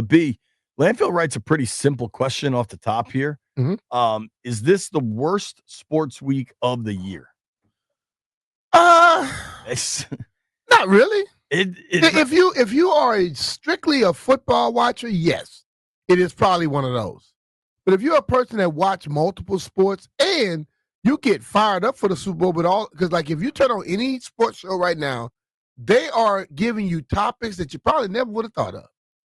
B, Landfill writes a pretty simple question off the top here. Is this the worst sports week of the year? Not really. If you are strictly a football watcher, yes, it is probably one of those. But if you're a person that watch multiple sports and you get fired up for the Super Bowl, because like if you turn on any sports show right now, they are giving you topics that you probably never would have thought of.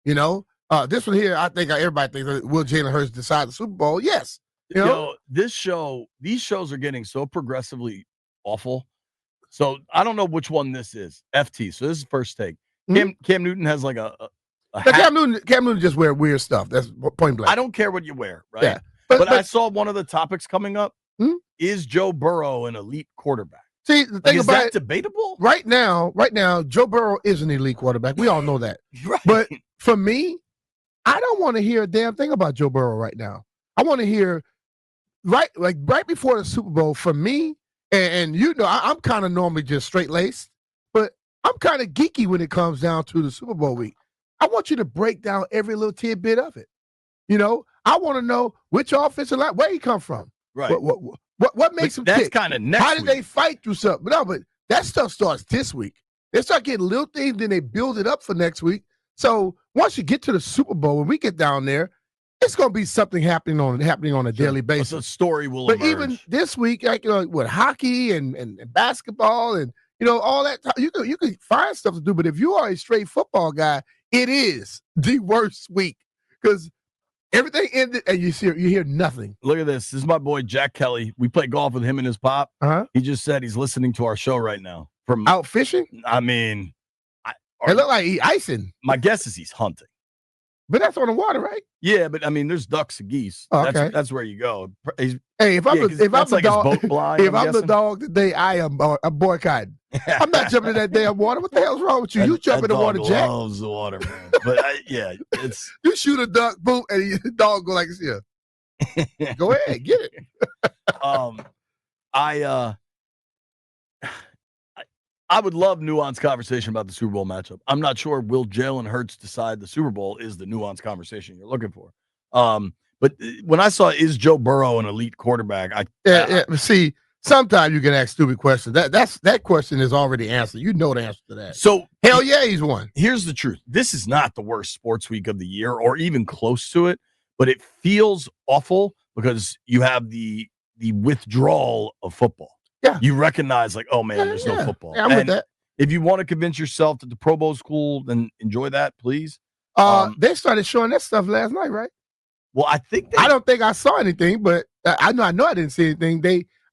You know, this one here, I think everybody thinks, will Jalen Hurts decide the Super Bowl? Yes. You know, these shows are getting so progressively awful. So I don't know which one this is. FT. So this is First Take. Cam Newton has like a Cam Newton just wear weird stuff. That's point blank. I don't care what you wear, right? Yeah. But I saw one of the topics coming up. Is Joe Burrow an elite quarterback? See, the thing is about that debatable? Right now, Joe Burrow is an elite quarterback. We all know that. Right. But for me, I don't want to hear a damn thing about Joe Burrow right now. I want to hear right before the Super Bowl. For me, and you know, I'm kind of normally just straight laced, but I'm kind of geeky when it comes down to the Super Bowl week. I want you to break down every little tidbit of it. You know, I want to know which offensive line, where he come from. Right. What makes him that's tick? Kind of next How did week. they fight through something? But that stuff starts this week. They start getting little things, then they build it up for next week. So once you get to the Super Bowl, when we get down there, it's going to be something happening on a daily basis. A story will But emerge. even this week, like with hockey and basketball and all that, you can find stuff to do. But if you are a straight football guy, it is the worst week because everything ended and you hear nothing. Look at this. This is my boy Jack Kelly. We play golf with him and his pop. He just said he's listening to our show right now. From out fishing? I mean, it looked like he's icing. My guess is he's hunting. But that's on the water, right? Yeah, but I mean, there's ducks and geese. Oh, okay. That's where you go. Hey, if I'm the dog, blind, if I'm the dog today, I'm boycotting. I'm not jumping in that damn water. What the hell's wrong with you? You jump in the water, Jack. Loves the water, man. But it's you shoot a duck, boom, and the dog go like this here. Go ahead, get it. I would love nuanced conversation about the Super Bowl matchup. I'm not sure will Jalen Hurts decide the Super Bowl is the nuanced conversation you're looking for. But when I saw is Joe Burrow an elite quarterback, see, sometimes you can ask stupid questions. That question is already answered. You know the answer to that. So hell yeah, he's one. Here's the truth. This is not the worst sports week of the year or even close to it, but it feels awful because you have the withdrawal of football. Yeah. You recognize like, oh man, there's no football. Yeah, I'm with that. If you want to convince yourself that the Pro Bowl's cool, then enjoy that, please. They started showing that stuff last night, right? Well, I don't think I saw anything, but I know I didn't see anything.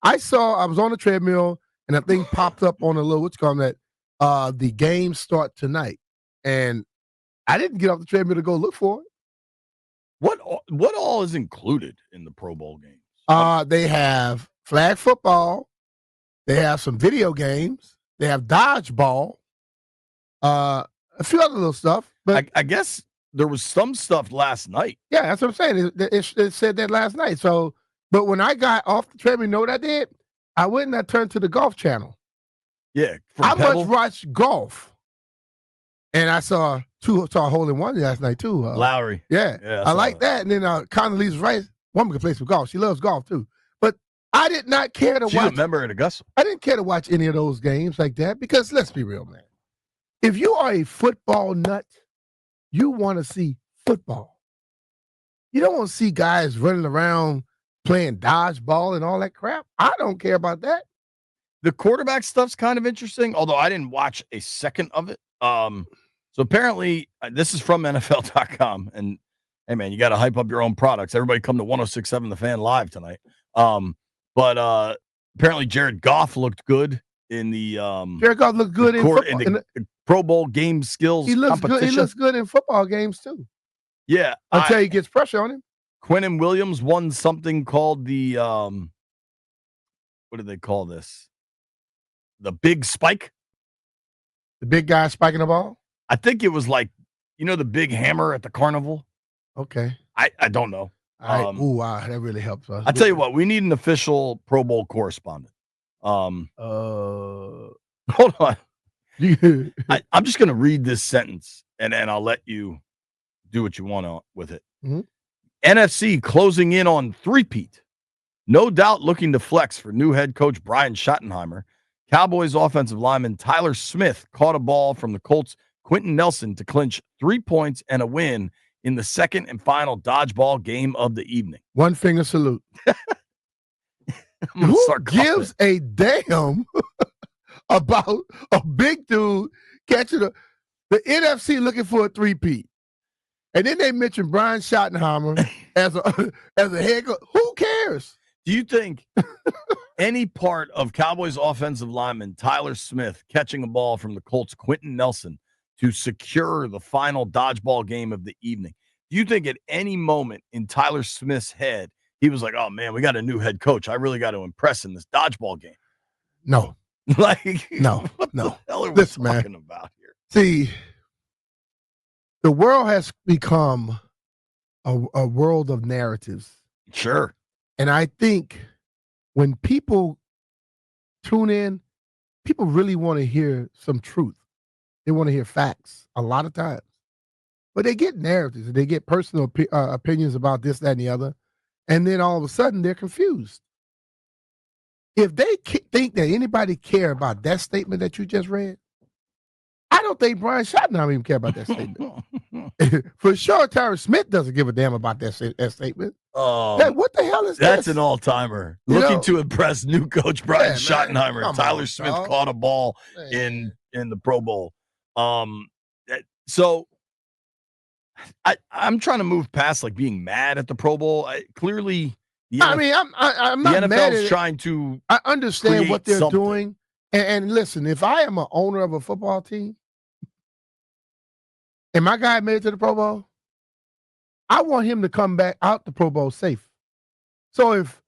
I was on the treadmill and a thing popped up on a little, what's called that, the games start tonight. And I didn't get off the treadmill to go look for it. What all is included in the Pro Bowl games? They have flag football. They have some video games. They have dodgeball. A few other little stuff. But I guess there was some stuff last night. Yeah, that's what I'm saying. It said that last night. So, but when I got off the treadmill, you know what I did? I went and I turned to the golf channel. Yeah. I much watched golf. And I saw a hole in one last night, too. Lowry. Yeah I like that. And then Condoleezza Rice, woman can play some golf. She loves golf, too. But I did not care to watch. She's a member at Augusta. I didn't care to watch any of those games like that because let's be real, man. If you are a football nut, you want to see football. You don't want to see guys running around playing dodgeball and all that crap. I don't care about that. The quarterback stuff's kind of interesting, although I didn't watch a second of it. So apparently, this is from NFL.com. And, hey, man, you got to hype up your own products. Everybody come to 106.7 The Fan live tonight. But apparently Jared Goff looked good in the Jared Goff looked good in the Pro Bowl game skills competition. Good. He looks good in football games too. Yeah. Until he gets pressure on him. Quinnen Williams won something called the what do they call this? The big spike. The big guy spiking the ball? I think it was like, the big hammer at the carnival. Okay. I don't know. Wow, that really helps us. I tell you what, we need an official Pro Bowl correspondent. Hold on. I'm just going to read this sentence, and I'll let you do what you want with it. Mm-hmm. NFC closing in on three-peat. No doubt looking to flex for new head coach Brian Schottenheimer. Cowboys offensive lineman Tyler Smith caught a ball from the Colts' Quentin Nelson to clinch 3 points and a win in the second and final dodgeball game of the evening. One finger salute. Who gives a damn about a big dude catching the NFC looking for a three-peat? And then they mentioned Brian Schottenheimer as a head coach. Who cares? Do you think any part of Cowboys offensive lineman Tyler Smith catching a ball from the Colts' Quentin Nelson to secure the final dodgeball game of the evening, do you think at any moment in Tyler Smith's head, he was like, oh, man, we got a new head coach. I really got to impress in this dodgeball game? No. What the hell are we talking about here? See, the world has become a world of narratives. Sure. And I think when people tune in, people really want to hear some truth. They want to hear facts a lot of times. But they get narratives. They get personal opinions about this, that, and the other. And then all of a sudden, they're confused. If they think that anybody care about that statement that you just read, I don't think Brian Schottenheimer even care about that statement. For sure, Tyler Smith doesn't give a damn about that statement. What the hell is that's this? An all-timer. Looking to impress new coach Brian Schottenheimer. Tyler Smith caught a ball in the Pro Bowl. So I'm trying to move past like being mad at the Pro Bowl. Clearly, I'm not the mad at NFL's it. trying to. I understand what they're doing. And listen, if I am an owner of a football team and my guy made it to the Pro Bowl, I want him to come back out the Pro Bowl safe. So if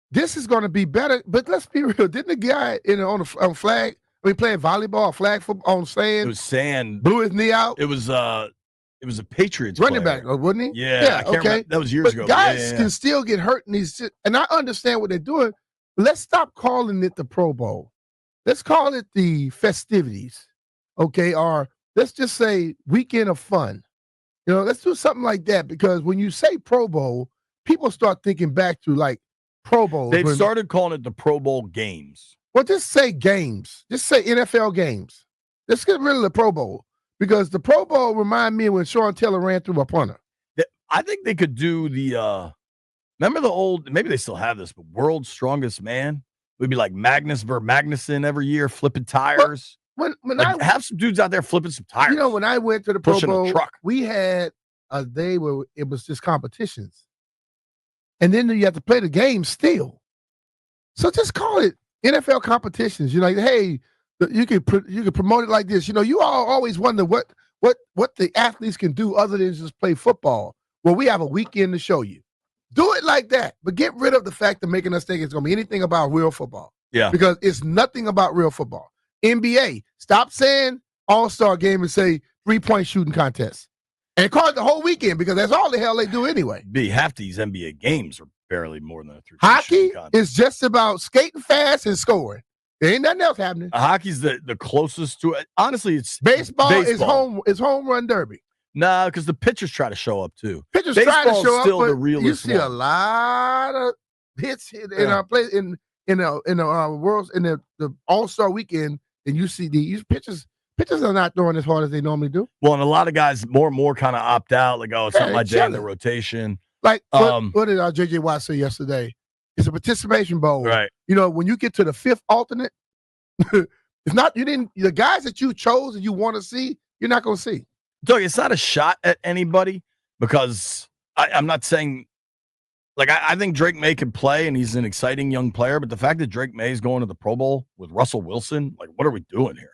this is going to be better, but let's be real, didn't the guy on flag, playing volleyball, flag football on sand? It was sand. Blew his knee out. It was a Patriots running player. back, wasn't he? Yeah, okay. Remember. That was years ago. Guys can still get hurt, and I understand what they're doing. Let's stop calling it the Pro Bowl. Let's call it the festivities, okay? Or let's just say weekend of fun. Let's do something like that, because when you say Pro Bowl, people start thinking back to like Pro Bowl. They've started calling it the Pro Bowl games. Well, just say games. Just say NFL games. Let's get rid of the Pro Bowl, because the Pro Bowl remind me of when Sean Taylor ran through a punter. I think they could do the remember the old, maybe they still have this, but World's Strongest Man would be like Magnus versus Magnuson every year, flipping tires. When I have some dudes out there flipping some tires. When I went to the Pro Bowl, we had a day where it was just competitions, and then you have to play the game still. So just call it NFL competitions. Hey, you can promote it like this. You all always wonder what the athletes can do other than just play football. Well, we have a weekend to show you. Do it like that, but get rid of the fact of making us think it's going to be anything about real football. Yeah, because it's nothing about real football. NBA, stop saying all-star game and say 3-point shooting contest. And call it the whole weekend, because that's all the hell they do anyway. Half these NBA games are barely more than a 3-point Hockey is just about skating fast and scoring. There ain't nothing else happening. Hockey's the closest to it. Honestly, it's baseball. Is home run derby. Nah, because the pitchers try to show up too. Pitchers try to show up, but the realest you see a lot of hits in our play in the world's in the All-Star weekend, and you see these pitchers. Pitchers are not throwing as hard as they normally do. Well, and a lot of guys more and more kind of opt out. Like, it's not my day in the rotation. Like, what did J.J. Watt say yesterday? It's a participation bowl. Right. When you get to the fifth alternate, it's not the guys that you chose and you want to see, you're not going to see. Doug, it's not a shot at anybody, because I'm not saying, like, I think Drake May could play and he's an exciting young player, but the fact that Drake May is going to the Pro Bowl with Russell Wilson, like, what are we doing here?